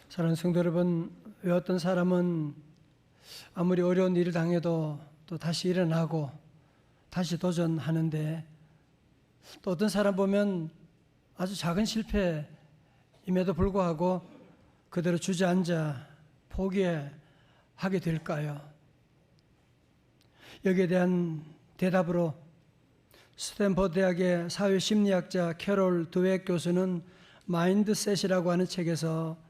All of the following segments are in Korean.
사랑하는 성도 여러분, 왜 어떤 사람은 아무리 어려운 일을 당해도 또 다시 일어나고 다시 도전하는데, 또 어떤 사람 보면 아주 작은 실패임에도 불구하고 그대로 주저앉아 포기하게 될까요? 여기에 대한 대답으로 스탠퍼드 대학의 사회심리학자 캐롤 드웨 교수는 마인드셋이라고 하는 책에서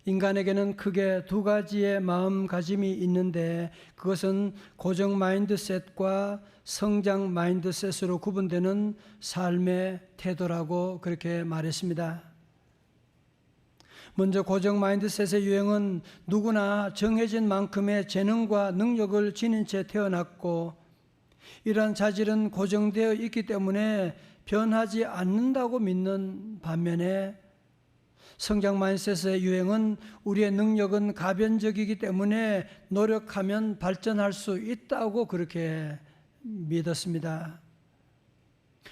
인간에게는 크게 두 가지의 마음가짐이 있는데, 그것은 고정 마인드셋과 성장 마인드셋으로 구분되는 삶의 태도라고 그렇게 말했습니다. 먼저 고정 마인드셋의 유형은 누구나 정해진 만큼의 재능과 능력을 지닌 채 태어났고, 이러한 자질은 고정되어 있기 때문에 변하지 않는다고 믿는 반면에, 성장 마인드셋의 유행은 우리의 능력은 가변적이기 때문에 노력하면 발전할 수 있다고 그렇게 믿었습니다.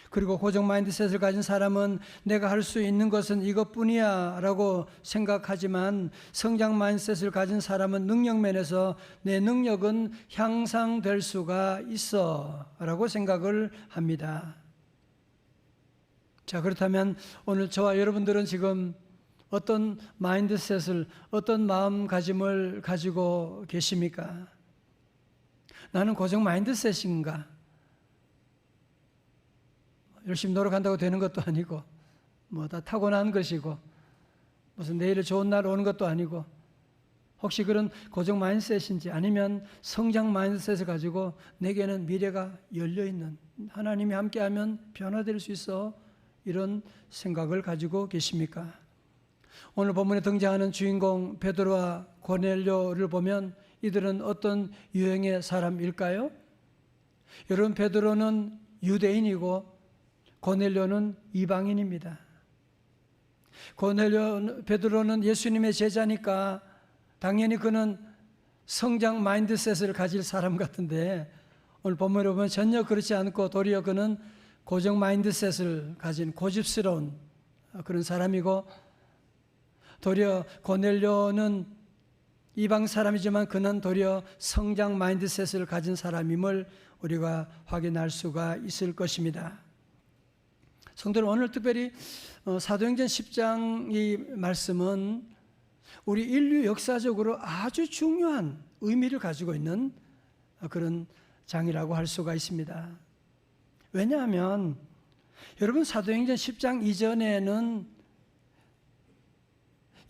그리고 고정 마인드셋을 가진 사람은 내가 할 수 있는 것은 이것뿐이야 라고 생각하지만, 성장 마인드셋을 가진 사람은 능력면에서 내 능력은 향상될 수가 있어 라고 생각을 합니다. 자, 그렇다면 오늘 저와 여러분들은 지금 어떤 마인드셋을, 어떤 마음가짐을 가지고 계십니까? 나는 고정 마인드셋인가? 열심히 노력한다고 되는 것도 아니고, 뭐 다 타고난 것이고, 무슨 내일의 좋은 날 오는 것도 아니고, 혹시 그런 고정 마인드셋인지, 아니면 성장 마인드셋을 가지고 내게는 미래가 열려있는, 하나님이 함께하면 변화될 수 있어, 이런 생각을 가지고 계십니까? 오늘 본문에 등장하는 주인공 베드로와 고넬료를 보면 이들은 어떤 유형의 사람일까요? 여러분, 베드로는 유대인이고 고넬료는 이방인입니다. 베드로는 예수님의 제자니까 당연히 그는 성장 마인드셋을 가질 사람 같은데, 오늘 본문에 보면 전혀 그렇지 않고 도리어 그는 고정 마인드셋을 가진 고집스러운 그런 사람이고, 도리어 고넬료는 이방 사람이지만 그는 도리어 성장 마인드셋을 가진 사람임을 우리가 확인할 수가 있을 것입니다. 성도들, 오늘 특별히 사도행전 10장 이 말씀은 우리 인류 역사적으로 아주 중요한 의미를 가지고 있는 그런 장이라고 할 수가 있습니다. 왜냐하면 여러분, 사도행전 10장 이전에는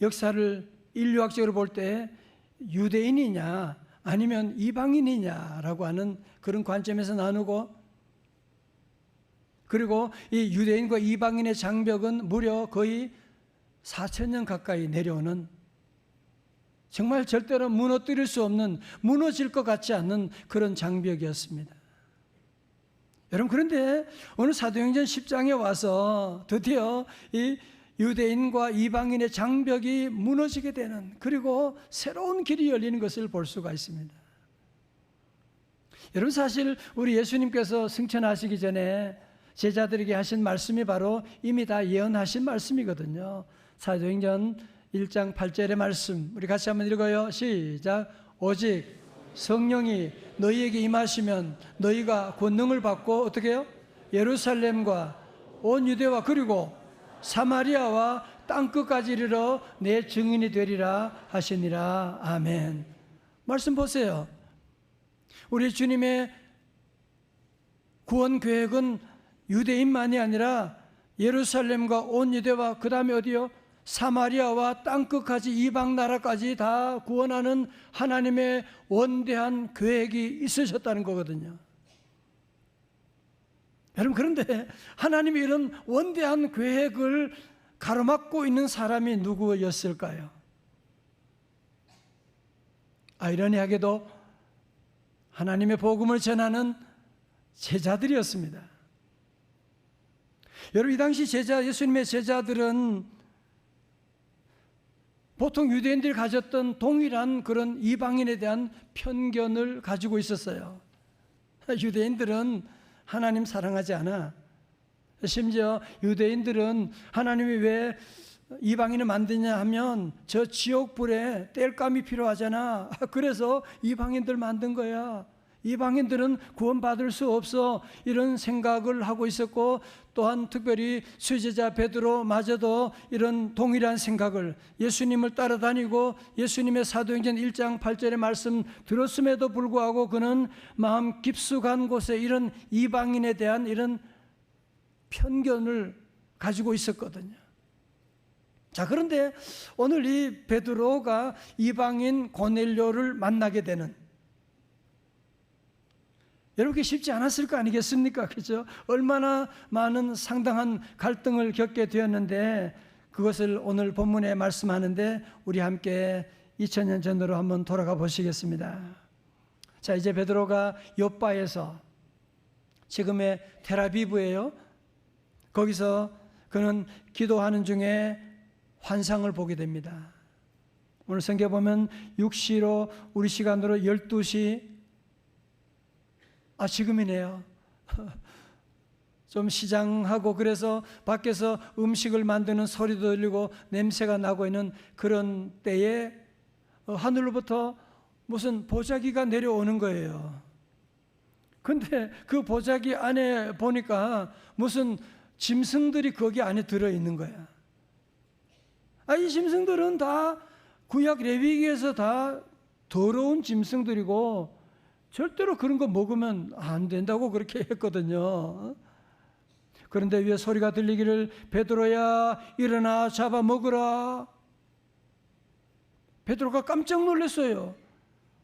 역사를 인류학적으로 볼 때 유대인이냐 아니면 이방인이냐라고 하는 그런 관점에서 나누고, 그리고 이 유대인과 이방인의 장벽은 무려 거의 4,000년 가까이 내려오는, 정말 절대로 무너뜨릴 수 없는, 무너질 것 같지 않는 그런 장벽이었습니다. 여러분, 그런데 오늘 사도행전 10장에 와서 드디어 이 유대인과 이방인의 장벽이 무너지게 되는, 그리고 새로운 길이 열리는 것을 볼 수가 있습니다. 여러분, 사실 우리 예수님께서 승천하시기 전에 제자들에게 하신 말씀이 바로 이미 다 예언하신 말씀이거든요. 사도행전 1장 8절의 말씀, 우리 같이 한번 읽어요. 시작. 오직 성령이 너희에게 임하시면 너희가 권능을 받고 어떻게 해요? 예루살렘과 온 유대와 그리고 사마리아와 땅끝까지 이르러 내 증인이 되리라 하시니라. 아멘. 말씀 보세요. 우리 주님의 구원 계획은 유대인만이 아니라 예루살렘과 온 유대와 그 다음에 어디요? 사마리아와 땅끝까지, 이방 나라까지 다 구원하는 하나님의 원대한 계획이 있으셨다는 거거든요. 여러분, 그런데 하나님이 이런 원대한 계획을 가로막고 있는 사람이 누구였을까요? 아이러니하게도 하나님의 복음을 전하는 제자들이었습니다. 여러분, 이 당시 예수님의 제자들은 보통 유대인들이 가졌던 동일한 그런 이방인에 대한 편견을 가지고 있었어요. 유대인들은 하나님 사랑하지 않아. 심지어 유대인들은 하나님이 왜 이방인을 만드냐 하면 저 지옥불에 땔감이 필요하잖아. 그래서 이방인들 만든 거야. 이방인들은 구원받을 수 없어, 이런 생각을 하고 있었고, 또한 특별히 수제자 베드로마저도 이런 동일한 생각을, 예수님을 따라다니고 예수님의 사도행전 1장 8절의 말씀 들었음에도 불구하고 그는 마음 깊숙한 곳에 이런 이방인에 대한 이런 편견을 가지고 있었거든요. 자, 그런데 오늘 이 베드로가 이방인 고넬료를 만나게 되는, 여러분, 그게 쉽지 않았을 거 아니겠습니까? 그죠? 얼마나 많은 상당한 갈등을 겪게 되었는데, 그것을 오늘 본문에 말씀하는데 우리 함께 2000년 전으로 한번 돌아가 보시겠습니다. 자, 이제 베드로가 욥바에서, 지금의 텔아비브예요. 거기서 그는 기도하는 중에 환상을 보게 됩니다. 오늘 성경 보면 6시로, 우리 시간으로 12시, 지금이네요. 좀 시장하고 그래서 밖에서 음식을 만드는 소리도 들리고 냄새가 나고 있는 그런 때에 하늘로부터 무슨 보자기가 내려오는 거예요. 근데 그 보자기 안에 보니까 무슨 짐승들이 거기 안에 들어있는 거야. 이 짐승들은 다 구약 레위기에서 다 더러운 짐승들이고 절대로 그런 거 먹으면 안 된다고 그렇게 했거든요. 그런데 위에 소리가 들리기를, 베드로야 일어나 잡아 먹으라. 베드로가 깜짝 놀랐어요.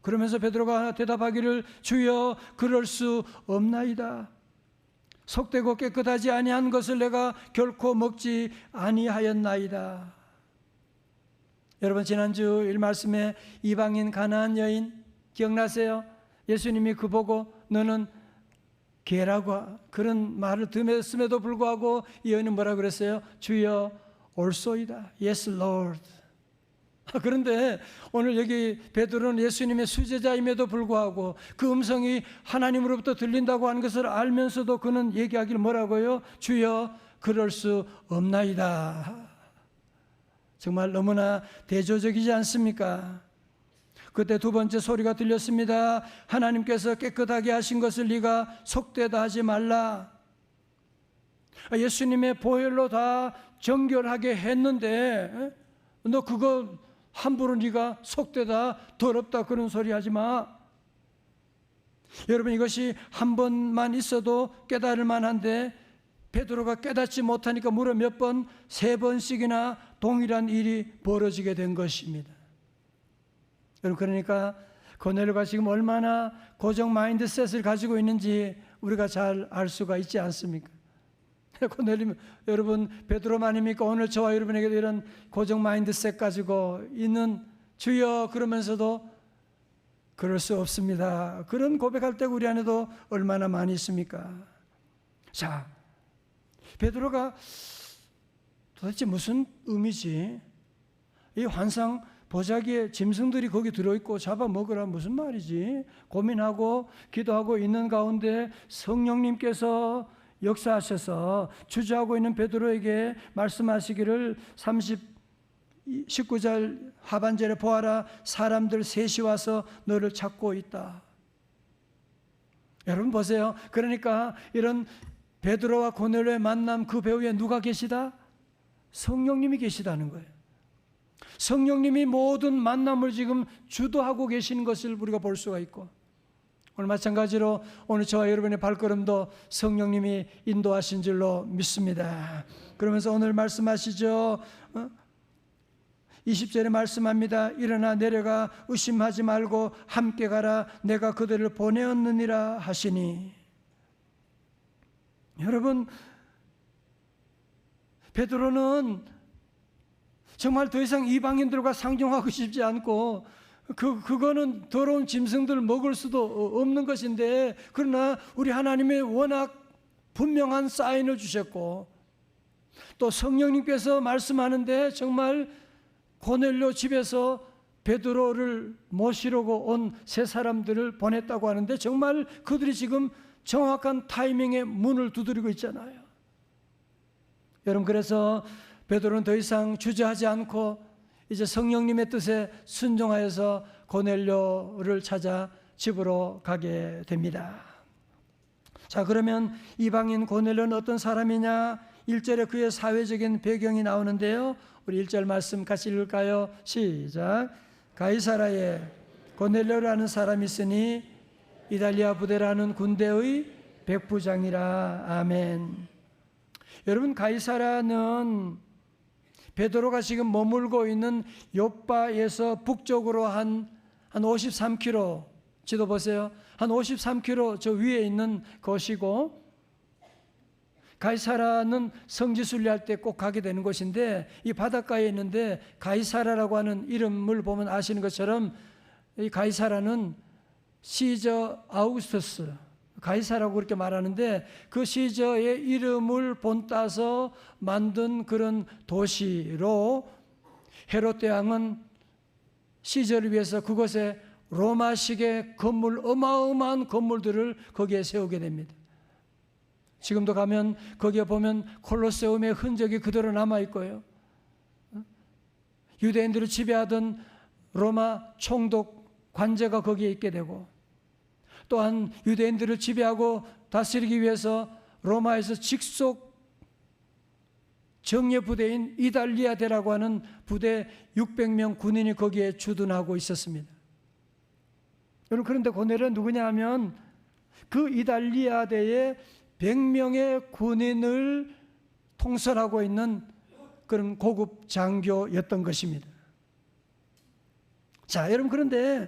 그러면서 베드로가 대답하기를, 주여 그럴 수 없나이다. 속되고 깨끗하지 아니한 것을 내가 결코 먹지 아니하였나이다. 여러분, 지난주 일 말씀에 이방인 가나안 여인 기억나세요? 예수님이 그 보고 너는 개라고 그런 말을 들었음에도 불구하고 이 여인은 뭐라 그랬어요? 주여 올소이다. Yes, Lord. 그런데 오늘 여기 베드로는 예수님의 수제자임에도 불구하고 그 음성이 하나님으로부터 들린다고 하는 것을 알면서도 그는 얘기하기를 뭐라고요? 주여 그럴 수 없나이다. 정말 너무나 대조적이지 않습니까? 그때 두 번째 소리가 들렸습니다. 하나님께서 깨끗하게 하신 것을 네가 속되다 하지 말라. 예수님의 보혈로 다 정결하게 했는데 너 그거 함부로 네가 속되다, 더럽다 그런 소리 하지 마. 여러분, 이것이 한 번만 있어도 깨달을 만한데 베드로가 깨닫지 못하니까 무려 몇 번, 3번씩이나 동일한 일이 벌어지게 된 것입니다. 여러분, 그러니까 고넬료가 지금 얼마나 고정 마인드셋을 가지고 있는지 우리가 잘 알 수가 있지 않습니까? 고넬료, 여러분, 베드로만입니까? 오늘 저와 여러분에게도 이런 고정 마인드셋 가지고 있는, 주여 그러면서도 그럴 수 없습니다. 그런 고백할 때 우리 안에도 얼마나 많이 있습니까? 자, 베드로가 도대체 무슨 의미지? 이 환상, 보자기에 짐승들이 거기 들어있고 잡아먹으라 무슨 말이지? 고민하고 기도하고 있는 가운데 성령님께서 역사하셔서 주저하고 있는 베드로에게 말씀하시기를 19절 하반절에 보아라, 사람들 셋이 와서 너를 찾고 있다. 여러분 보세요. 그러니까 이런 베드로와 고넬료의 만남, 그 배후에 누가 계시다? 성령님이 계시다는 거예요. 성령님이 모든 만남을 지금 주도하고 계신 것을 우리가 볼 수가 있고, 오늘 마찬가지로 오늘 저와 여러분의 발걸음도 성령님이 인도하신 줄로 믿습니다. 그러면서 오늘 말씀하시죠. 20절에 말씀합니다. 일어나 내려가 의심하지 말고 함께 가라. 내가 그들을 보내었느니라 하시니. 여러분, 베드로는 정말 더 이상 이방인들과 상종하고 싶지 않고 그거는 더러운 짐승들을 먹을 수도 없는 것인데, 그러나 우리 하나님이 워낙 분명한 사인을 주셨고 또 성령님께서 말씀하는데 정말 고넬료 집에서 베드로를 모시려고 온 세 사람들을 보냈다고 하는데 정말 그들이 지금 정확한 타이밍에 문을 두드리고 있잖아요. 여러분, 그래서 베드로는 더 이상 주저하지 않고 이제 성령님의 뜻에 순종하여서 고넬료를 찾아 집으로 가게 됩니다. 자, 그러면 이방인 고넬료는 어떤 사람이냐? 1절에 그의 사회적인 배경이 나오는데요. 우리 1절 말씀 같이 읽을까요? 시작. 가이사라에 고넬료라는 사람이 있으니 이달리아 부대라는 군대의 백부장이라. 아멘. 여러분, 가이사라는 베드로가 지금 머물고 있는 욥바에서 북쪽으로 한 53km, 지도 보세요. 한 53km 저 위에 있는 곳이고, 가이사라는 성지 순례할 때 꼭 가게 되는 곳인데, 이 바닷가에 있는데 가이사라라고 하는 이름을 보면 아시는 것처럼 이 가이사라는 시저 아우구스투스, 가이사라고 그렇게 말하는데 그 시저의 이름을 본따서 만든 그런 도시로, 헤롯 대왕은 시저를 위해서 그곳에 로마식의 건물, 어마어마한 건물들을 거기에 세우게 됩니다. 지금도 가면 거기에 보면 콜로세움의 흔적이 그대로 남아있고요. 유대인들을 지배하던 로마 총독 관제가 거기에 있게 되고, 또한 유대인들을 지배하고 다스리기 위해서 로마에서 직속 정예 부대인 이달리아대라고 하는 부대 600명 군인이 거기에 주둔하고 있었습니다. 여러분, 그런데 고넬료는 누구냐 하면 그 이달리아대의 100명의 군인을 통솔하고 있는 그런 고급 장교였던 것입니다. 자, 여러분, 그런데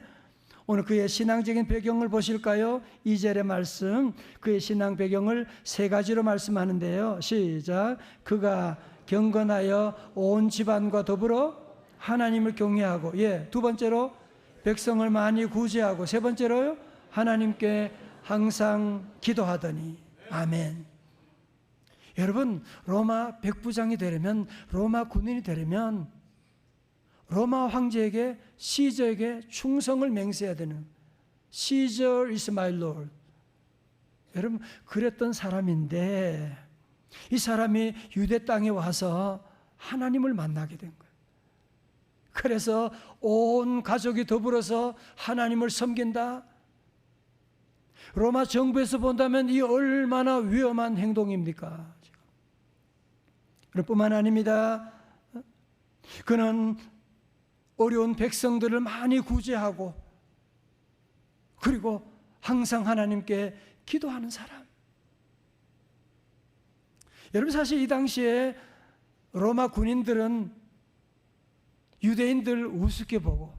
오늘 그의 신앙적인 배경을 보실까요? 2절의 말씀, 그의 신앙 배경을 세 가지로 말씀하는데요. 시작. 그가 경건하여 온 집안과 더불어 하나님을 경외하고, 두 번째로 백성을 많이 구제하고, 세 번째로요, 하나님께 항상 기도하더니. 아멘. 여러분, 로마 백부장이 되려면, 로마 군인이 되려면 로마 황제에게, 시저에게 충성을 맹세해야 되는, Caesar is my Lord. 여러분, 그랬던 사람인데 이 사람이 유대 땅에 와서 하나님을 만나게 된 거예요. 그래서 온 가족이 더불어서 하나님을 섬긴다. 로마 정부에서 본다면 이 얼마나 위험한 행동입니까? 뿐만 아닙니다. 그는 어려운 백성들을 많이 구제하고, 그리고 항상 하나님께 기도하는 사람. 여러분, 사실 이 당시에 로마 군인들은 유대인들 우습게 보고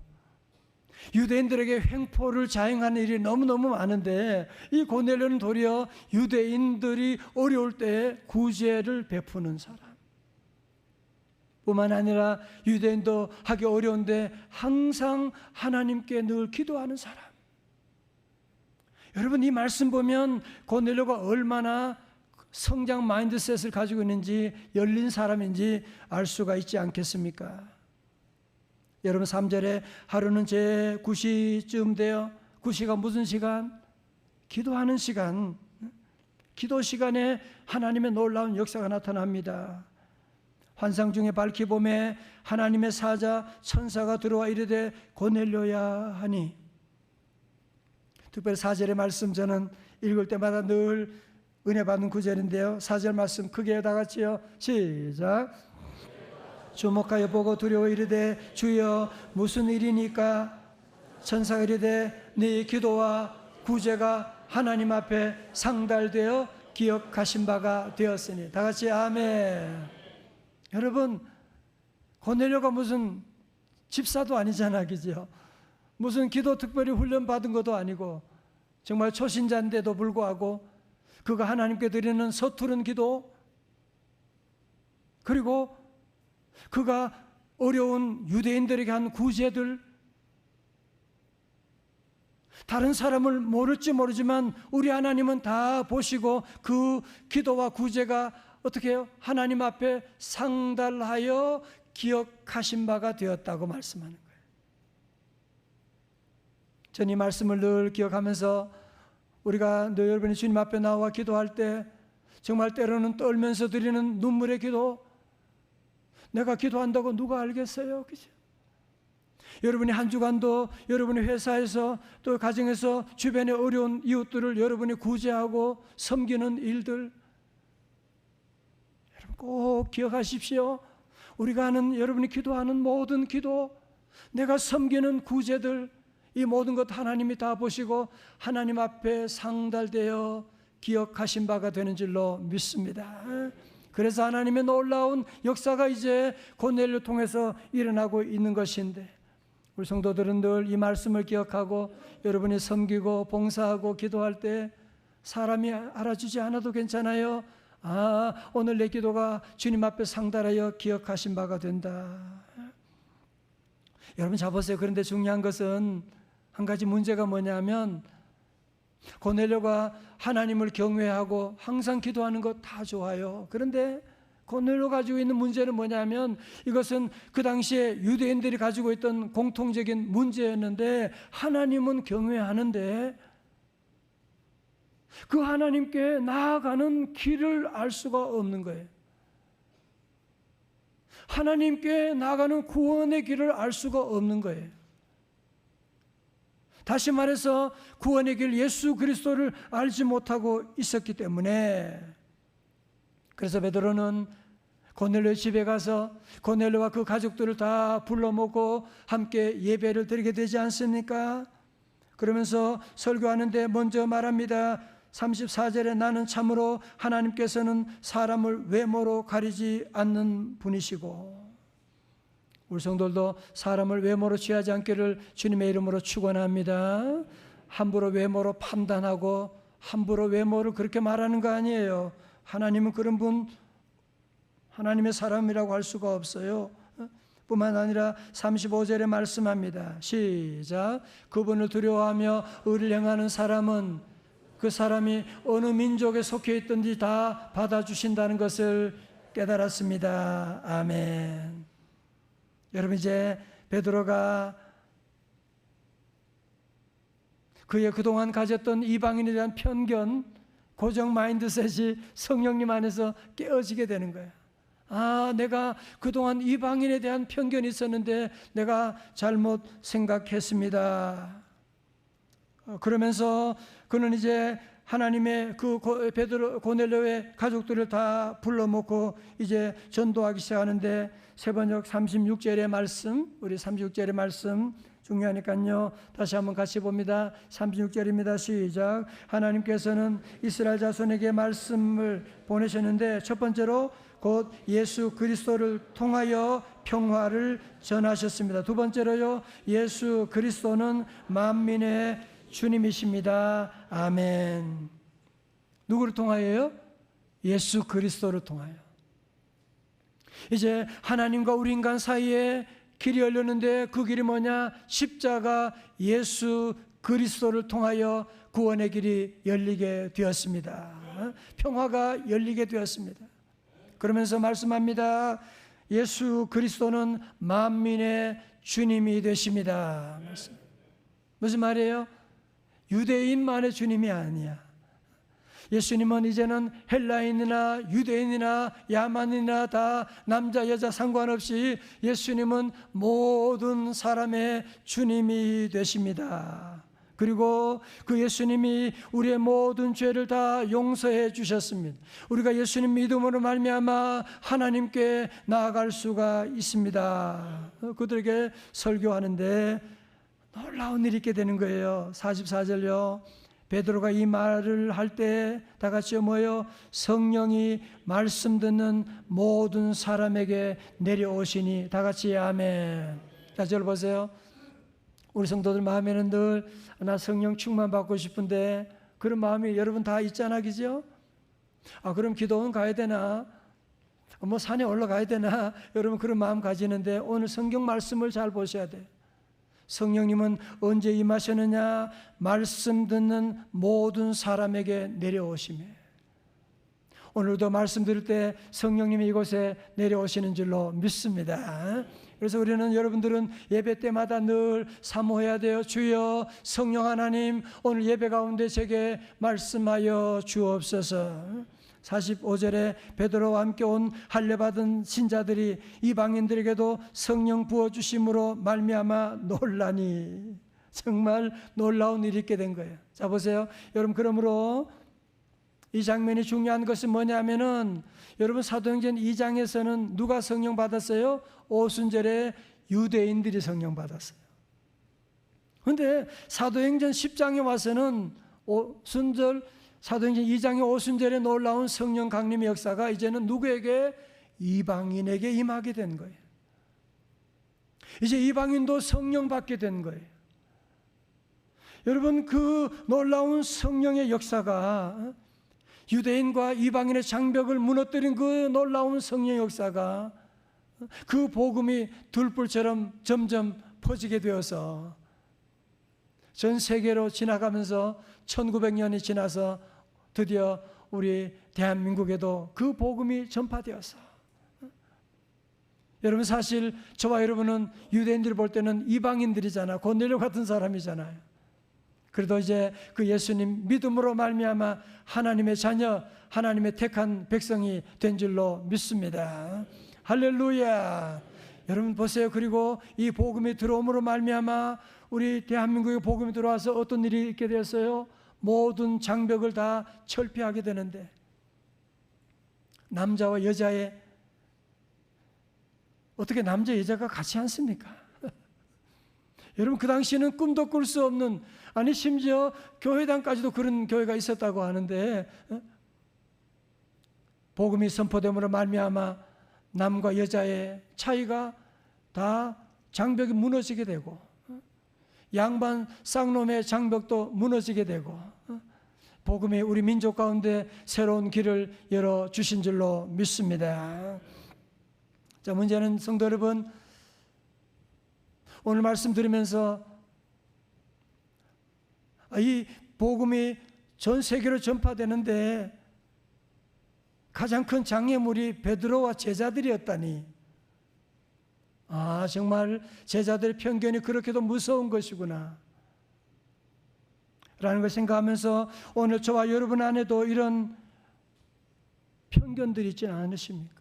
유대인들에게 횡포를 자행하는 일이 너무너무 많은데, 이 고넬료는 도리어 유대인들이 어려울 때 구제를 베푸는 사람. 뿐만 아니라 유대인도 하기 어려운데 항상 하나님께 늘 기도하는 사람. 여러분, 이 말씀 보면 고넬료가 얼마나 성장 마인드셋을 가지고 있는지, 열린 사람인지 알 수가 있지 않겠습니까? 여러분, 3절에 하루는 제 9시쯤 되어, 9시가 무슨 시간? 기도하는 시간. 기도 시간에 하나님의 놀라운 역사가 나타납니다. 환상 중에 밝히 봄에 하나님의 사자 천사가 들어와 이르되 고넬료야 하니, 특별히 4절의 말씀 저는 읽을 때마다 늘 은혜 받는 구절인데요. 4절 말씀 크게 다 같이요. 시작. 주목하여 보고 두려워 이르되 주여 무슨 일이니까? 천사가 이르되 네 기도와 구제가 하나님 앞에 상달되어 기억하신 바가 되었으니. 다 같이 아멘. 여러분, 고넬료가 무슨 집사도 아니잖아, 그죠? 무슨 기도 특별히 훈련 받은 것도 아니고 정말 초신자인데도 불구하고 그가 하나님께 드리는 서투른 기도, 그리고 그가 어려운 유대인들에게 한 구제들, 다른 사람을 모를지 모르지만 우리 하나님은 다 보시고 그 기도와 구제가 어떻게 해요? 하나님 앞에 상달하여 기억하신 바가 되었다고 말씀하는 거예요. 전 이 말씀을 늘 기억하면서 우리가 늘 여러분이 주님 앞에 나와 기도할 때 정말 때로는 떨면서 드리는 눈물의 기도, 내가 기도한다고 누가 알겠어요? 그죠? 여러분이 한 주간도 여러분의 회사에서 또 가정에서 주변의 어려운 이웃들을 여러분이 구제하고 섬기는 일들, 여러분 꼭 기억하십시오. 우리가 하는, 여러분이 기도하는 모든 기도, 내가 섬기는 구제들, 이 모든 것 하나님이 다 보시고 하나님 앞에 상달되어 기억하신 바가 되는 줄로 믿습니다. 그래서 하나님의 놀라운 역사가 이제 고넬료 통해서 일어나고 있는 것인데, 우리 성도들은 늘 이 말씀을 기억하고 여러분이 섬기고 봉사하고 기도할 때 사람이 알아주지 않아도 괜찮아요. 아, 오늘 내 기도가 주님 앞에 상달하여 기억하신 바가 된다. 여러분 잘 보세요. 그런데 중요한 것은 한 가지 문제가 뭐냐면, 고넬료가 하나님을 경외하고 항상 기도하는 것 다 좋아요. 그런데 고넬료 가지고 있는 문제는 뭐냐면, 이것은 그 당시에 유대인들이 가지고 있던 공통적인 문제였는데, 하나님은 경외하는데 그 하나님께 나아가는 길을 알 수가 없는 거예요. 하나님께 나아가는 구원의 길을 알 수가 없는 거예요. 다시 말해서 구원의 길 예수 그리스도를 알지 못하고 있었기 때문에, 그래서 베드로는 고넬료의 집에 가서 고넬료와 그 가족들을 다 불러 모으고 함께 예배를 드리게 되지 않습니까? 그러면서 설교하는데 먼저 말합니다. 34절에 나는 참으로 하나님께서는 사람을 외모로 가리지 않는 분이시고, 우리 성도들도 사람을 외모로 취하지 않기를 주님의 이름으로 축원합니다. 함부로 외모로 판단하고 함부로 외모를 그렇게 말하는 거 아니에요. 하나님은 그런 분, 하나님의 사람이라고 할 수가 없어요. 뿐만 아니라 35절에 말씀합니다. 시작. 그분을 두려워하며 의를 행하는 사람은 그 사람이 어느 민족에 속해 있든지 다 받아주신다는 것을 깨달았습니다. 아멘. 여러분, 이제 베드로가 그의 그동안 가졌던 이방인에 대한 편견, 고정 마인드셋이 성령님 안에서 깨어지게 되는 거예요. 아, 내가 그동안 이방인에 대한 편견이 있었는데 내가 잘못 생각했습니다. 그러면서 그는 이제 하나님의 그 베드로 고넬료의 가족들을 다 불러 모으고 이제 전도하기 시작하는데, 세번역 36절의 말씀, 우리 36절의 말씀 중요하니까요. 다시 한번 같이 봅니다. 36절입니다. 시작. 하나님께서는 이스라엘 자손에게 말씀을 보내셨는데, 첫 번째로 곧 예수 그리스도를 통하여 평화를 전하셨습니다. 두 번째로요, 예수 그리스도는 만민의 주님이십니다. 아멘. 누구를 통하여요? 예수 그리스도를 통하여. 이제 하나님과 우리 인간 사이에 길이 열렸는데, 그 길이 뭐냐? 십자가 예수 그리스도를 통하여 구원의 길이 열리게 되었습니다. 평화가 열리게 되었습니다. 그러면서 말씀합니다. 예수 그리스도는 만민의 주님이 되십니다. 무슨 말이에요? 유대인만의 주님이 아니야. 예수님은 이제는 헬라인이나 유대인이나 야만이나 다 남자 여자 상관없이 예수님은 모든 사람의 주님이 되십니다. 그리고 그 예수님이 우리의 모든 죄를 다 용서해 주셨습니다. 우리가 예수님 믿음으로 말미암아 하나님께 나아갈 수가 있습니다. 그들에게 설교하는데 놀라운 일이 있게 되는 거예요. 44절요. 베드로가 이 말을 할 때 다 같이 뭐예요? 성령이 말씀 듣는 모든 사람에게 내려오시니. 다 같이 아멘. 자, 저를 보세요. 우리 성도들 마음에는 늘 나 성령 충만 받고 싶은데, 그런 마음이 여러분 다 있잖아, 그죠? 아, 그럼 기도원 가야 되나? 뭐 산에 올라가야 되나? 여러분 그런 마음 가지는데, 오늘 성경 말씀을 잘 보셔야 돼요. 성령님은 언제 임하셨느냐? 말씀 듣는 모든 사람에게 내려오시며, 오늘도 말씀 들을 때 성령님이 이곳에 내려오시는 줄로 믿습니다. 그래서 우리는, 여러분들은 예배 때마다 늘 사모해야 돼요. 주여 성령 하나님, 오늘 예배 가운데 제게 말씀하여 주옵소서. 45절에 베드로와 함께 온 할례받은 신자들이 이방인들에게도 성령 부어주심으로 말미암아 놀라니, 정말 놀라운 일이 있게 된 거예요. 자, 보세요. 여러분, 그러므로 이 장면이 중요한 것은 뭐냐면은, 여러분, 사도행전 2장에서는 누가 성령 받았어요? 오순절에 유대인들이 성령 받았어요. 그런데 사도행전 10장에 와서는 사도행전 2장의 오순절에 놀라운 성령 강림의 역사가 이제는 누구에게? 이방인에게 임하게 된 거예요. 이제 이방인도 성령 받게 된 거예요. 여러분, 그 놀라운 성령의 역사가, 유대인과 이방인의 장벽을 무너뜨린 그 놀라운 성령의 역사가, 그 복음이 들불처럼 점점 퍼지게 되어서 전 세계로 지나가면서 1900년이 지나서 드디어 우리 대한민국에도 그 복음이 전파되어서, 여러분, 사실 저와 여러분은 유대인들이 볼 때는 이방인들이잖아. 고넬료 같은 사람이잖아요. 그래도 이제 그 예수님 믿음으로 말미암아 하나님의 자녀, 하나님의 택한 백성이 된 줄로 믿습니다. 할렐루야. 여러분 보세요. 그리고 이 복음이 들어옴으로 말미암아 우리 대한민국에 복음이 들어와서 어떤 일이 있게 되었어요? 모든 장벽을 다 철폐하게 되는데, 남자와 여자의, 어떻게 남자 여자가 같이 앉습니까? 여러분, 그 당시에는 꿈도 꿀 수 없는, 아니 심지어 교회당까지도 그런 교회가 있었다고 하는데, 복음이 선포됨으로 말미암아 남과 여자의 차이가 다 장벽이 무너지게 되고, 양반 쌍놈의 장벽도 무너지게 되고, 복음이 우리 민족 가운데 새로운 길을 열어주신 줄로 믿습니다. 자, 문제는 성도 여러분, 오늘 말씀 들으면서 이 복음이 전 세계로 전파되는데 가장 큰 장애물이 베드로와 제자들이었다니, 정말 제자들의 편견이 그렇게도 무서운 것이구나 라는 걸 생각하면서 오늘 저와 여러분 안에도 이런 편견들이 있지는 않으십니까?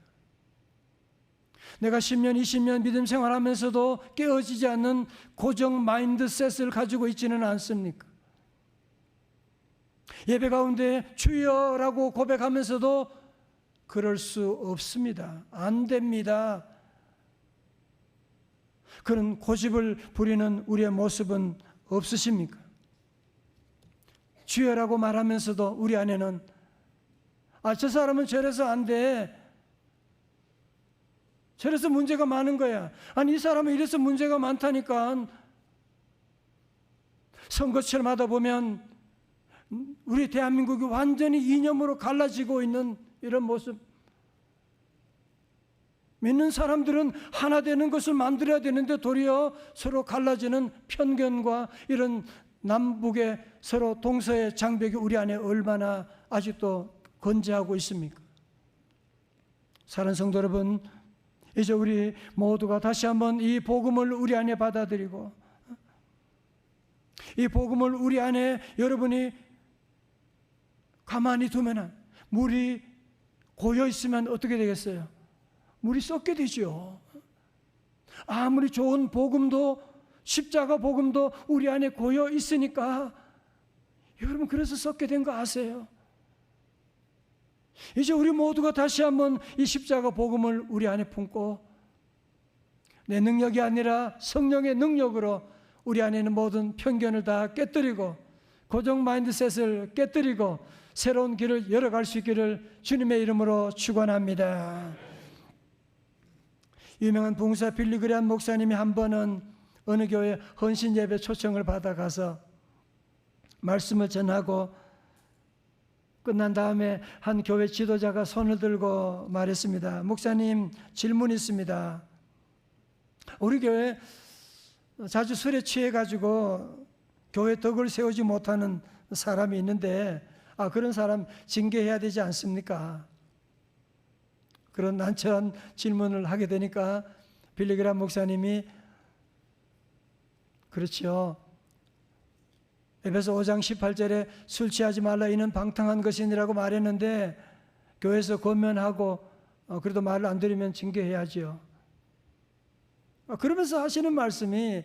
내가 10년, 20년 믿음 생활하면서도 깨어지지 않는 고정 마인드셋을 가지고 있지는 않습니까? 예배 가운데 주여라고 고백하면서도 그럴 수 없습니다. 안 됩니다. 그런 고집을 부리는 우리의 모습은 없으십니까? 주여라고 말하면서도 우리 안에는 저 사람은 저래서 안 돼, 저래서 문제가 많은 거야, 아니 이 사람은 이래서 문제가 많다니까. 선거철 하다 보면 우리 대한민국이 완전히 이념으로 갈라지고 있는 이런 모습, 믿는 사람들은 하나 되는 것을 만들어야 되는데 도리어 서로 갈라지는 편견과 이런 남북의 서로 동서의 장벽이 우리 안에 얼마나 아직도 건재하고 있습니까? 사랑하는 성도 여러분, 이제 우리 모두가 다시 한번 이 복음을 우리 안에 받아들이고, 이 복음을 우리 안에 여러분이 가만히 두면, 물이 고여 있으면 어떻게 되겠어요? 물이 썩게 되죠. 아무리 좋은 복음도, 십자가 복음도 우리 안에 고여 있으니까 여러분, 그래서 썩게 된 거 아세요? 이제 우리 모두가 다시 한번 이 십자가 복음을 우리 안에 품고, 내 능력이 아니라 성령의 능력으로 우리 안에 있는 모든 편견을 다 깨뜨리고, 고정 마인드셋을 깨뜨리고 새로운 길을 열어갈 수 있기를 주님의 이름으로 축원합니다. 유명한 봉사 빌리그레한 목사님이 한 번은 어느 교회 헌신 예배 초청을 받아가서 말씀을 전하고 끝난 다음에 한 교회 지도자가 손을 들고 말했습니다. 목사님, 질문이 있습니다. 우리 교회 자주 술에 취해가지고 교회 덕을 세우지 못하는 사람이 있는데 그런 사람 징계해야 되지 않습니까? 그런 난처한 질문을 하게 되니까 빌리그레한 목사님이 그렇죠, 에베소 5장 18절에 술 취하지 말라 이는 방탕한 것이니라고 말했는데 교회에서 권면하고 그래도 말을 안 들으면 징계해야지요. 그러면서 하시는 말씀이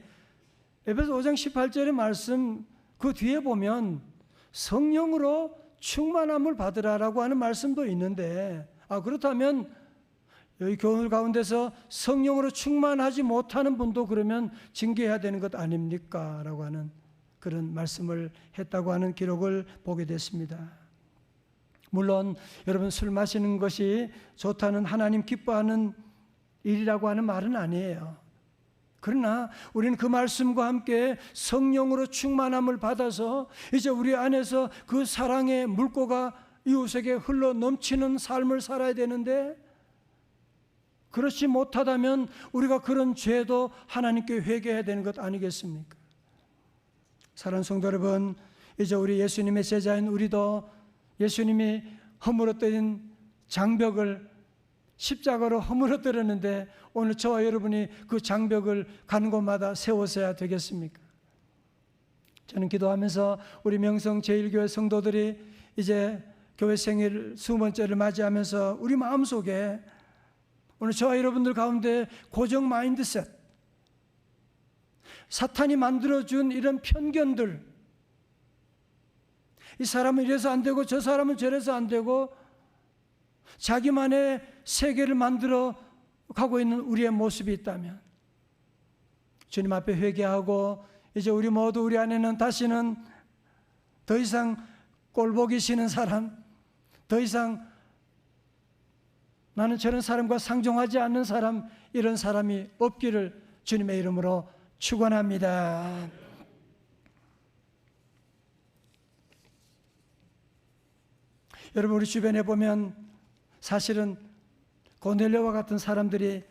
에베소 5장 18절의 말씀 그 뒤에 보면 성령으로 충만함을 받으라라고 하는 말씀도 있는데, 그렇다면 여기 교훈 가운데서 성령으로 충만하지 못하는 분도 그러면 징계해야 되는 것 아닙니까? 라고 하는 그런 말씀을 했다고 하는 기록을 보게 됐습니다. 물론 여러분, 술 마시는 것이 좋다는, 하나님 기뻐하는 일이라고 하는 말은 아니에요. 그러나 우리는 그 말씀과 함께 성령으로 충만함을 받아서 이제 우리 안에서 그 사랑의 물고가 이웃에게 흘러 넘치는 삶을 살아야 되는데, 그렇지 못하다면 우리가 그런 죄도 하나님께 회개해야 되는 것 아니겠습니까? 사랑하는 성도 여러분, 이제 우리 예수님의 제자인 우리도 예수님이 허물어뜨린 장벽을 십자가로 허물어뜨렸는데, 오늘 저와 여러분이 그 장벽을 가는 곳마다 세워서야 되겠습니까? 저는 기도하면서 우리 명성 제1교회 성도들이 이제 교회 생일 20번째를 맞이하면서 우리 마음속에 오늘 저와 여러분들 가운데 고정 마인드셋, 사탄이 만들어준 이런 편견들, 이 사람은 이래서 안 되고 저 사람은 저래서 안 되고 자기만의 세계를 만들어 가고 있는 우리의 모습이 있다면 주님 앞에 회개하고, 이제 우리 모두 우리 안에는 다시는 더 이상 꼴보기 싫은 사람, 더 이상 나는 저런 사람과 상종하지 않는 사람, 이런 사람이 없기를 주님의 이름으로 축원합니다. 여러분, 우리 주변에 보면 사실은 고넬료와 같은 사람들이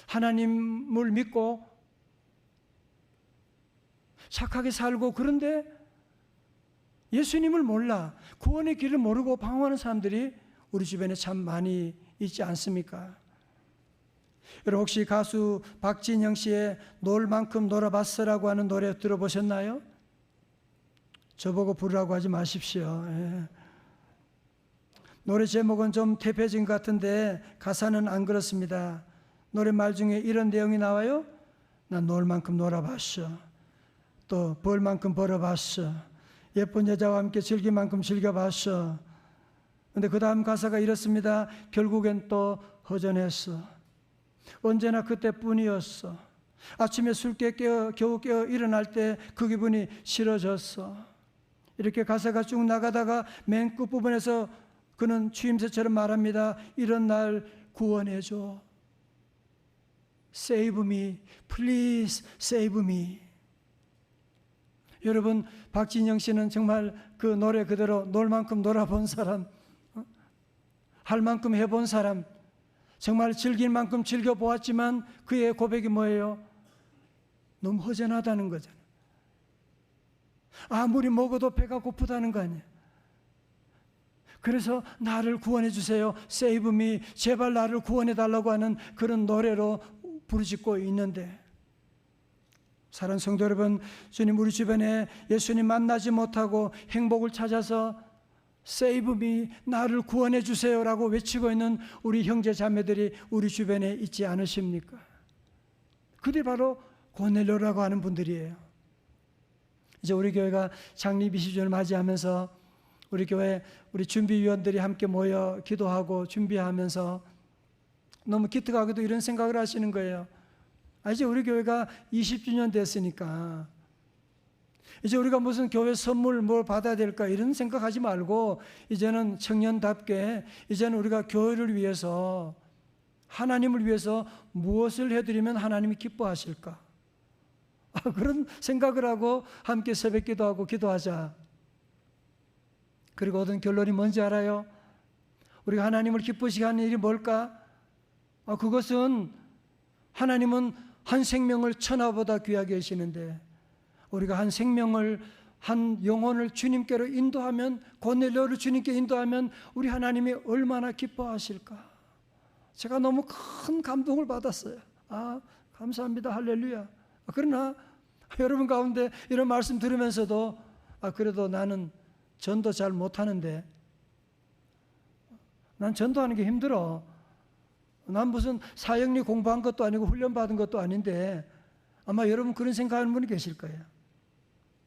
하나님을 믿고 착하게 살고, 그런데 예수님을 몰라 구원의 길을 모르고 방황하는 사람들이 우리 주변에 참 많이 있지 않습니까? 여러분, 혹시 가수 박진영 씨의 놀 만큼 놀아봤어라고 하는 노래 들어보셨나요? 저보고 부르라고 하지 마십시오. 예. 노래 제목은 좀 퇴폐진 것 같은데 가사는 안 그렇습니다. 노래 말 중에 이런 내용이 나와요. 난 놀 만큼 놀아봤어, 또 벌 만큼 벌어봤어, 예쁜 여자와 함께 즐길 만큼 즐겨봤어. 근데 그 다음 가사가 이렇습니다. 결국엔 또 허전했어, 언제나 그때뿐이었어, 아침에 술 깨 겨우 깨어 일어날 때 그 기분이 싫어졌어. 이렇게 가사가 쭉 나가다가 맨 끝부분에서 그는 추임새처럼 말합니다. 이런 날 구원해줘. Save me, please save me. 여러분, 박진영 씨는 정말 그 노래 그대로 놀 만큼 놀아본 사람, 할 만큼 해본 사람, 정말 즐길 만큼 즐겨보았지만 그의 고백이 뭐예요? 너무 허전하다는 거잖아요. 아무리 먹어도 배가 고프다는 거 아니에요. 그래서 나를 구원해 주세요, Save me, 제발 나를 구원해 달라고 하는 그런 노래로 부르짖고 있는데, 사랑하는 성도 여러분, 주님 우리 주변에 예수님 만나지 못하고 행복을 찾아서 Save me, 나를 구원해 주세요라고 외치고 있는 우리 형제 자매들이 우리 주변에 있지 않으십니까? 그들이 바로 고넬료라고 하는 분들이에요. 이제 우리 교회가 창립 20주년을 맞이하면서 우리 교회 우리 준비위원들이 함께 모여 기도하고 준비하면서 너무 기특하게도 이런 생각을 하시는 거예요. 이제 우리 교회가 20주년 됐으니까 이제 우리가 무슨 교회 선물 뭘 받아야 될까 이런 생각하지 말고, 이제는 청년답게 이제는 우리가 교회를 위해서, 하나님을 위해서 무엇을 해드리면 하나님이 기뻐하실까, 그런 생각을 하고 함께 새벽 기도하고 기도하자. 그리고 얻은 결론이 뭔지 알아요? 우리가 하나님을 기쁘시게 하는 일이 뭘까? 그것은 하나님은 한 생명을 천하보다 귀하게 하시는데, 우리가 한 생명을, 한 영혼을 주님께로 인도하면, 고넬료를 주님께 인도하면 우리 하나님이 얼마나 기뻐하실까. 제가 너무 큰 감동을 받았어요. 감사합니다, 할렐루야. 그러나 여러분 가운데 이런 말씀 들으면서도 그래도 나는 전도 잘 못하는데 난 전도하는 게 힘들어. 난 무슨 사역리 공부한 것도 아니고 훈련받은 것도 아닌데 아마 여러분 그런 생각하는 분이 계실 거예요.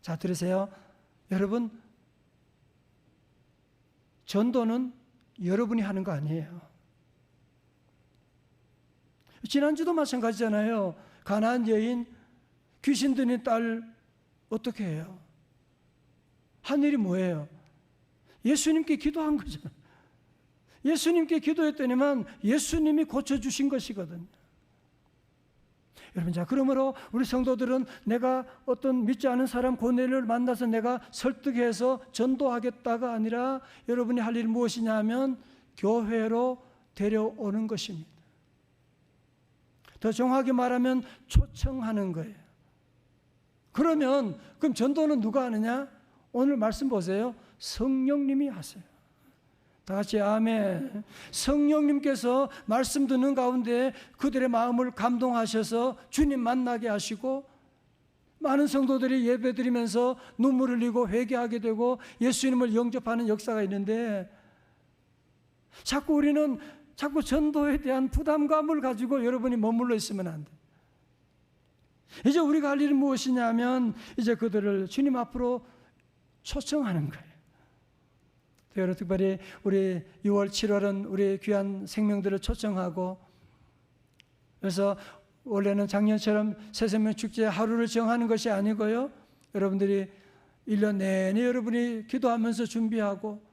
자, 들으세요. 여러분, 전도는 여러분이 하는 거 아니에요. 지난주도 마찬가지잖아요. 가나안 여인, 귀신 들린 딸 어떻게 해요? 한 일이 뭐예요? 예수님께 기도한 거잖아요. 예수님께 기도했더니만 예수님이 고쳐주신 것이거든요. 여러분, 자, 그러므로 우리 성도들은 내가 어떤 믿지 않은 사람 고뇌를 만나서 내가 설득해서 전도하겠다가 아니라 여러분이 할 일이 무엇이냐 하면 교회로 데려오는 것입니다. 더 정확히 말하면 초청하는 거예요. 그럼 전도는 누가 하느냐? 오늘 말씀 보세요. 성령님이 하세요. 다 같이 아멘. 성령님께서 말씀 듣는 가운데 그들의 마음을 감동하셔서 주님 만나게 하시고 많은 성도들이 예배드리면서 눈물을 흘리고 회개하게 되고 예수님을 영접하는 역사가 있는데 자꾸 우리는 전도에 대한 부담감을 가지고 여러분이 머물러 있으면 안 돼. 이제 우리가 할 일은 무엇이냐면 이제 그들을 주님 앞으로 초청하는 거예요. 여러분, 특별히 우리 6월, 7월은 우리 귀한 생명들을 초청하고, 그래서 원래는 작년처럼 새생명 축제 하루를 정하는 것이 아니고요, 여러분들이 1년 내내 여러분이 기도하면서 준비하고,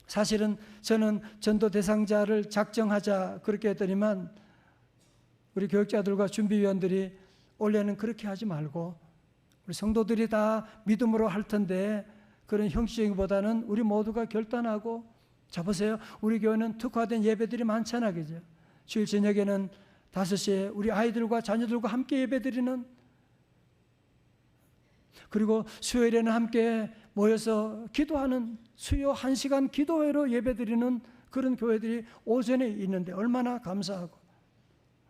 사실은 저는 전도 대상자를 작정하자 그렇게 했더니만 우리 교육자들과 준비위원들이 원래는 그렇게 하지 말고 우리 성도들이 다 믿음으로 할 텐데 그런 형식보다는 우리 모두가 결단하고, 자 보세요. 우리 교회는 특화된 예배들이 많잖아, 그죠? 주일 저녁에는 5시에 우리 아이들과 자녀들과 함께 예배드리는, 그리고 수요일에는 함께 모여서 기도하는 수요 1시간 기도회로 예배드리는 그런 교회들이 오전에 있는데 얼마나 감사하고,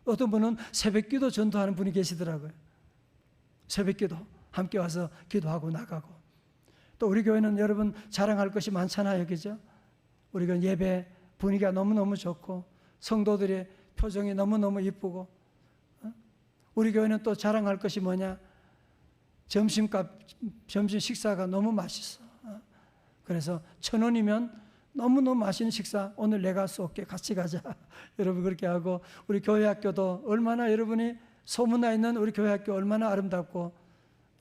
어떤 분은 새벽기도 전도하는 분이 계시더라고요. 새벽기도 함께 와서 기도하고 나가고. 또 우리 교회는 여러분 자랑할 것이 많잖아요, 그죠? 우리 교회 예배 분위기가 너무너무 좋고 성도들의 표정이 너무너무 이쁘고, 우리 교회는 또 자랑할 것이 뭐냐? 점심 식사가 너무 맛있어. 그래서 1,000원이면 너무너무 맛있는 식사 오늘 내가 쏠게, 같이 가자. 여러분 그렇게 하고, 우리 교회 학교도 얼마나 여러분이 소문나 있는 우리 교회 학교 얼마나 아름답고,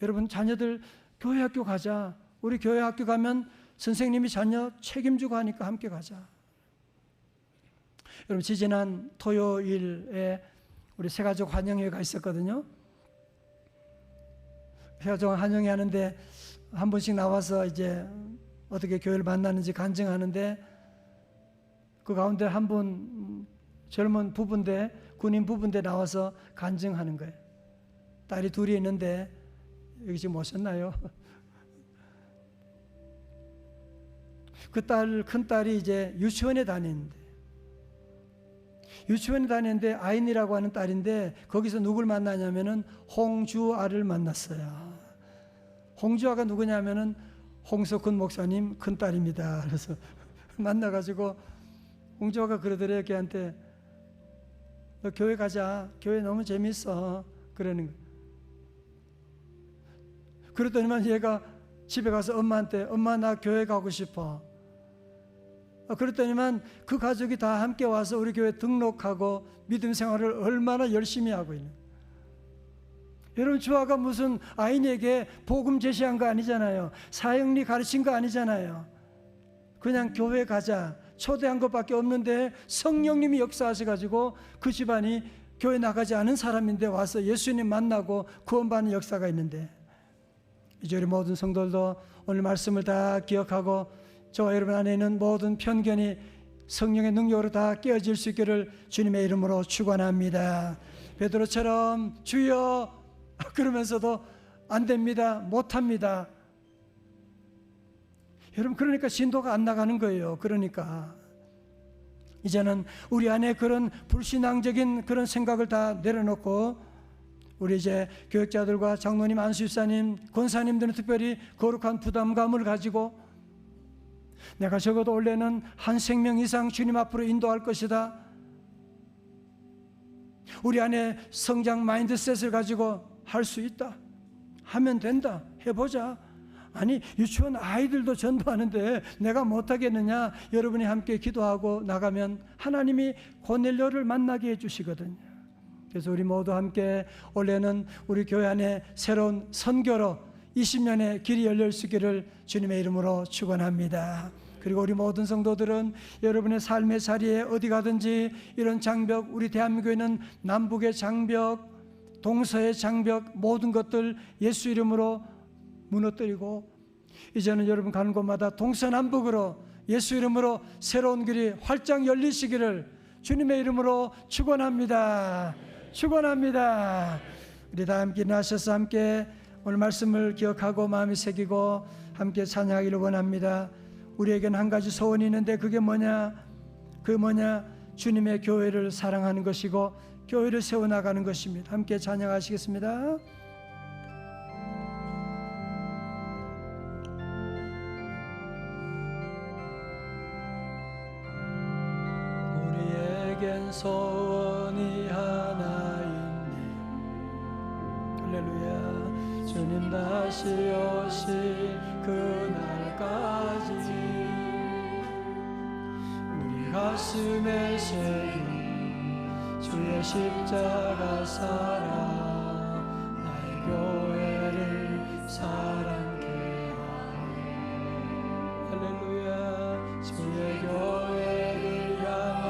여러분 자녀들 교회 학교 가자. 우리 교회 학교 가면 선생님이 자녀 책임지고 하니까 함께 가자. 여러분 지지난 토요일에 우리 새가족 환영회가 있었거든요. 새가족 환영회 하는데 한 번씩 나와서 이제 어떻게 교회를 만나는지 간증하는데, 그 가운데 한 분 젊은 부부인데, 군인 부부인데 나와서 간증하는 거예요. 딸이 둘이 있는데 여기 지금 오셨나요? 그 큰 딸이 이제 유치원에 다니는데 아인이라고 하는 딸인데, 거기서 누굴 만나냐면은 홍주아를 만났어요. 홍주아가 누구냐면은 홍석훈 목사님 큰 딸입니다. 그래서 만나가지고 홍주아가 그러더래요, 걔한테. 너 교회 가자. 교회 너무 재밌어. 그러는 거예요. 그랬더니만 얘가 집에 가서 엄마한테, 엄마 나 교회 가고 싶어. 그랬더니만 그 가족이 다 함께 와서 우리 교회 등록하고 믿음 생활을 얼마나 열심히 하고 있는. 여러분 주아가 무슨 아인에게 복음 제시한 거 아니잖아요. 사형리 가르친 거 아니잖아요. 그냥 교회 가자 초대한 것밖에 없는데 성령님이 역사하셔가지고 그 집안이 교회 나가지 않은 사람인데 와서 예수님 만나고 구원받는 역사가 있는데, 이제 우리 모든 성도들도 오늘 말씀을 다 기억하고 저와 여러분 안에 있는 모든 편견이 성령의 능력으로 다 깨어질 수 있기를 주님의 이름으로 축원합니다. 베드로처럼 주여 그러면서도 안 됩니다, 못합니다. 여러분 그러니까 진도가 안 나가는 거예요. 그러니까 이제는 우리 안에 그런 불신앙적인 그런 생각을 다 내려놓고, 우리 이제 교육자들과 장로님, 안수집사님, 권사님들은 특별히 거룩한 부담감을 가지고 내가 적어도 원래는 한 생명 이상 주님 앞으로 인도할 것이다. 우리 안에 성장 마인드셋을 가지고 할 수 있다. 하면 된다. 해보자. 아니, 유치원 아이들도 전도하는데 내가 못하겠느냐? 여러분이 함께 기도하고 나가면 하나님이 고넬료를 만나게 해주시거든요. 그래서 우리 모두 함께 올해는 우리 교회 안에 새로운 선교로 20년의 길이 열릴 수 있기를 주님의 이름으로 축원합니다. 그리고 우리 모든 성도들은 여러분의 삶의 자리에 어디 가든지 이런 장벽, 우리 대한민국에는 남북의 장벽, 동서의 장벽, 모든 것들 예수 이름으로 무너뜨리고 이제는 여러분 가는 곳마다 동서남북으로 예수 이름으로 새로운 길이 활짝 열리시기를 주님의 이름으로 축원합니다. 축원합니다. 우리 다 함께 나셔서 함께 오늘 말씀을 기억하고 마음에 새기고 함께 찬양하기를 원합니다. 우리에게는 한 가지 소원이 있는데 그게 뭐냐? 그 뭐냐? 주님의 교회를 사랑하는 것이고 교회를 세워나가는 것입니다. 함께 찬양하시겠습니다. 우리에겐 소원이 하나 있네. 할렐루야. 주님 다시 오실 그날까지 우리 가슴에 새긴 주의 십자가 사랑 나의 교회를 사랑케 하네. 할렐루야. 주의 교회를 향한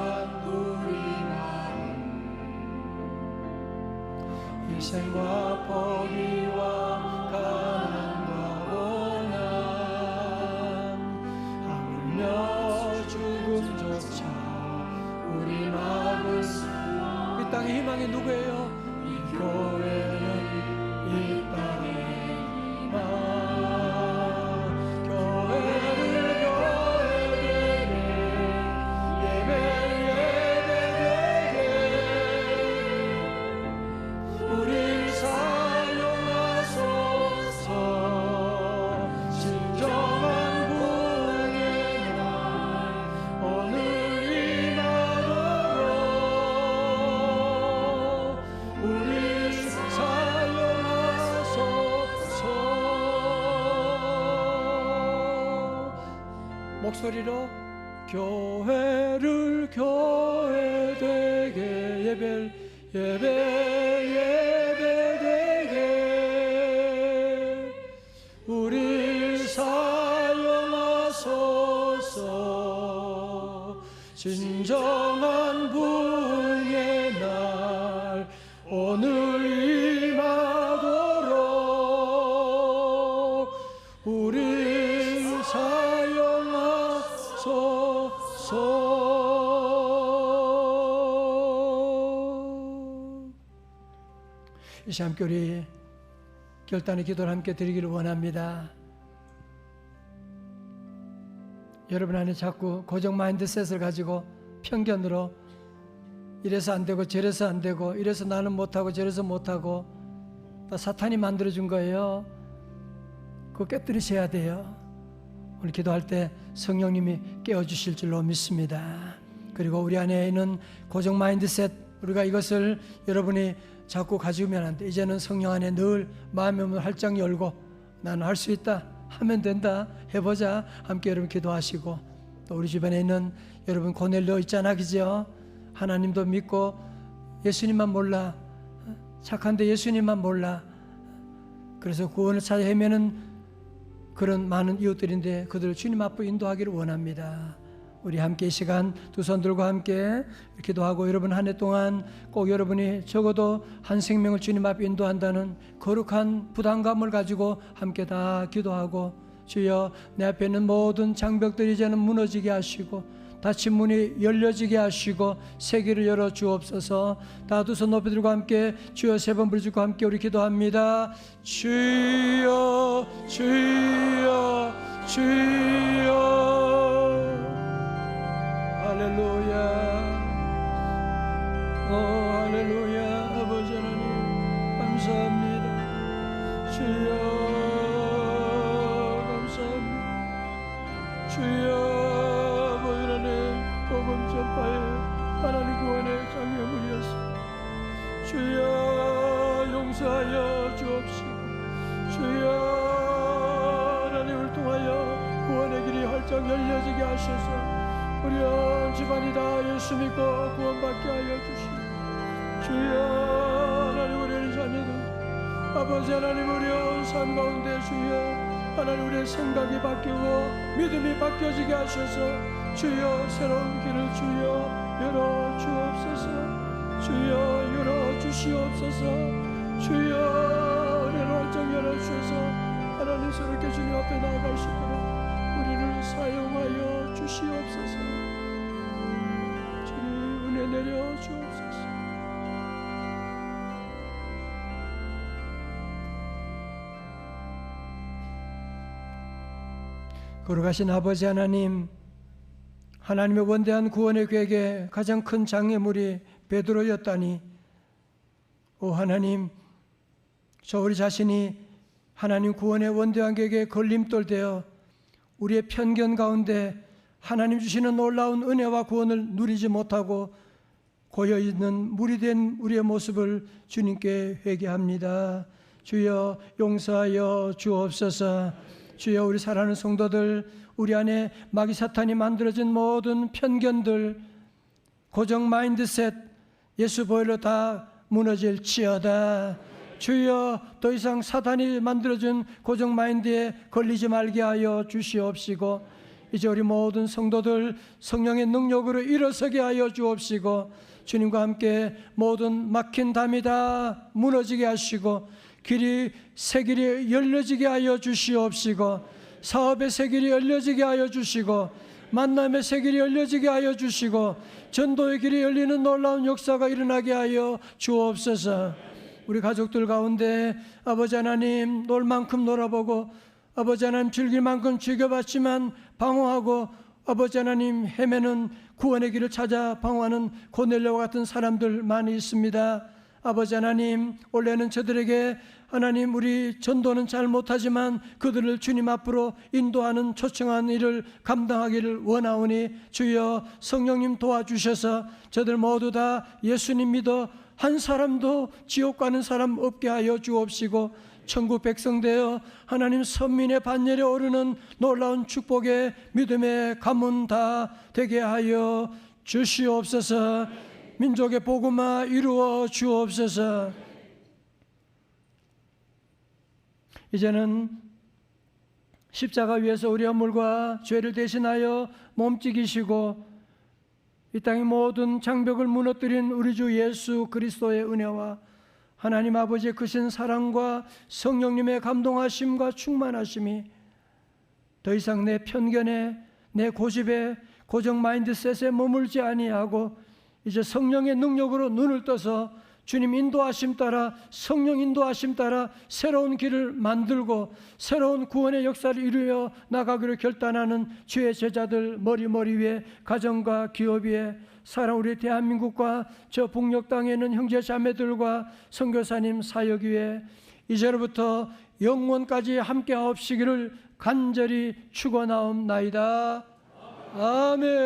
우리 마음 희생과 포기와 가난과 고난 하물며 죽음조차 우리 마음을 이 땅의 희망이 누구예요? 이 교회는 이 땅의 희망. 교회를 교회되게 예배 예배되게 우릴 사용하소서. 진정한 구원의 날 오늘 임하도록 우릴 사용하소서. 목소리로 교회를 교회되게 예배 예배되게 우릴 사용하소서. 진정한 부흥의 날 오늘 임하도록 우릴 사용하소서. 이 시간 함께 우리 결단의 기도를 함께 드리기를 원합니다. 여러분 안에 자꾸 고정 마인드셋을 가지고 편견으로 이래서 안 되고 저래서 안 되고 이래서 나는 못하고 저래서 못하고 다 사탄이 만들어준 거예요. 그거 깨뜨리셔야 돼요. 오늘 기도할 때 성령님이 깨워주실 줄로 믿습니다. 그리고 우리 안에 있는 고정 마인드셋 우리가 이것을 여러분이 자꾸 가지면 안 돼. 이제는 성령 안에 늘 마음의 문을 활짝 열고 나는 할 수 있다. 하면 된다. 해보자. 함께 여러분 기도하시고 또 우리 주변에 있는 여러분 고넬료 있잖아. 그죠? 하나님도 믿고 예수님만 몰라. 착한데 예수님만 몰라. 그래서 구원을 찾아 헤매는 그런 많은 이웃들인데 그들을 주님 앞으로 인도하기를 원합니다. 우리 함께 이 시간 두 손 들고 함께 기도하고 여러분 한 해 동안 꼭 여러분이 적어도 한 생명을 주님 앞에 인도한다는 거룩한 부담감을 가지고 함께 다 기도하고 주여 내 앞에 있는 모든 장벽들이 이제는 무너지게 하시고 닫힌 문이 열려지게 하시고 세계를 열어 주옵소서. 다 두 손 높이 들고 함께 주여 세 번 부르짖고 함께 우리 기도합니다. 주여 주여 주여. 할렐루야. 오 할렐루야. 아버지 하나님 감사합니다. 주여 감사합니다. 주여 용서하여 주옵시고 주여 하나님을 통하여 구원의 길이 활짝 열려지게 하셔서 우리 온 집안이 다 예수 믿고 구원받게 하여 주시고 주여 하나님 우리의 자녀들 아버지 하나님 우리 온 삶 가운데 주여 하나님 우리의 생각이 바뀌고 믿음이 바뀌어지게 하셔서 주여 새로운 길을 주여 열어 주옵소서 주여 열어 주시옵소서 주여 은혜를 활짝 열어 주셔서 하나님 새롭게 주님 앞에 나아갈 수 있도록 우리를 사용하여 주시옵소서 주님 은혜 내려 주옵소서 거룩하신 아버지 하나님, 하나님의 원대한 구원의 계획에 가장 큰 장애물이 베드로였다니, 오 하나님, 저 우리 자신이 하나님 구원의 원대한 계획에 걸림돌 되어 우리의 편견 가운데 하나님 주시는 놀라운 은혜와 구원을 누리지 못하고 고여있는 물이 된 우리의 모습을 주님께 회개합니다. 주여 용서하여 주옵소서. 주여 우리 사랑하는 성도들, 우리 안에 마귀 사탄이 만들어진 모든 편견들, 고정 마인드셋, 예수 보혈로 다 무너질지어다. 주여 더 이상 사탄이 만들어준 고정 마인드에 걸리지 말게 하여 주시옵시고 이제 우리 모든 성도들 성령의 능력으로 일어서게 하여 주옵시고 주님과 함께 모든 막힌 담이 다 무너지게 하시고 새 길이 열려지게 하여 주시옵시고 사업의 새 길이 열려지게 하여 주시고 만남의 새 길이 열려지게 하여 주시고 전도의 길이 열리는 놀라운 역사가 일어나게 하여 주옵소서. 우리 가족들 가운데 아버지 하나님 놀 만큼 놀아보고 아버지 하나님 즐길 만큼 즐겨봤지만 방황하고 아버지 하나님 헤매는 구원의 길을 찾아 방황하는 고넬료와 같은 사람들 많이 있습니다. 아버지 하나님 원래는 저들에게 하나님 우리 전도는 잘 못하지만 그들을 주님 앞으로 인도하는 초청한 일을 감당하기를 원하오니 주여 성령님 도와주셔서 저들 모두 다 예수님 믿어 한 사람도 지옥 가는 사람 없게 하여 주옵시고 천국 백성 되어 하나님 선민의 반열에 오르는 놀라운 축복의 믿음의 가문 다 되게 하여 주시옵소서. 민족의 복음화 이루어 주옵소서. 이제는 십자가 위에서 우리 허물과 죄를 대신하여 몸찍이시고 이 땅의 모든 장벽을 무너뜨린 우리 주 예수 그리스도의 은혜와 하나님 아버지의 크신 사랑과 성령님의 감동하심과 충만하심이 더 이상 내 편견에 내 고집에 고정 마인드셋에 머물지 아니하고 이제 성령의 능력으로 눈을 떠서 주님 인도하심 따라 성령 인도하심 따라 새로운 길을 만들고 새로운 구원의 역사를 이루어 나가기로 결단하는 주의 제자들 머리 위에 가정과 기업 위에 사랑 우리 대한민국과 저 북녘 땅에 있는 형제 자매들과 선교사님 사역 위에 이제로부터 영원까지 함께 하옵시기를 간절히 축원하옵나이다. 아멘.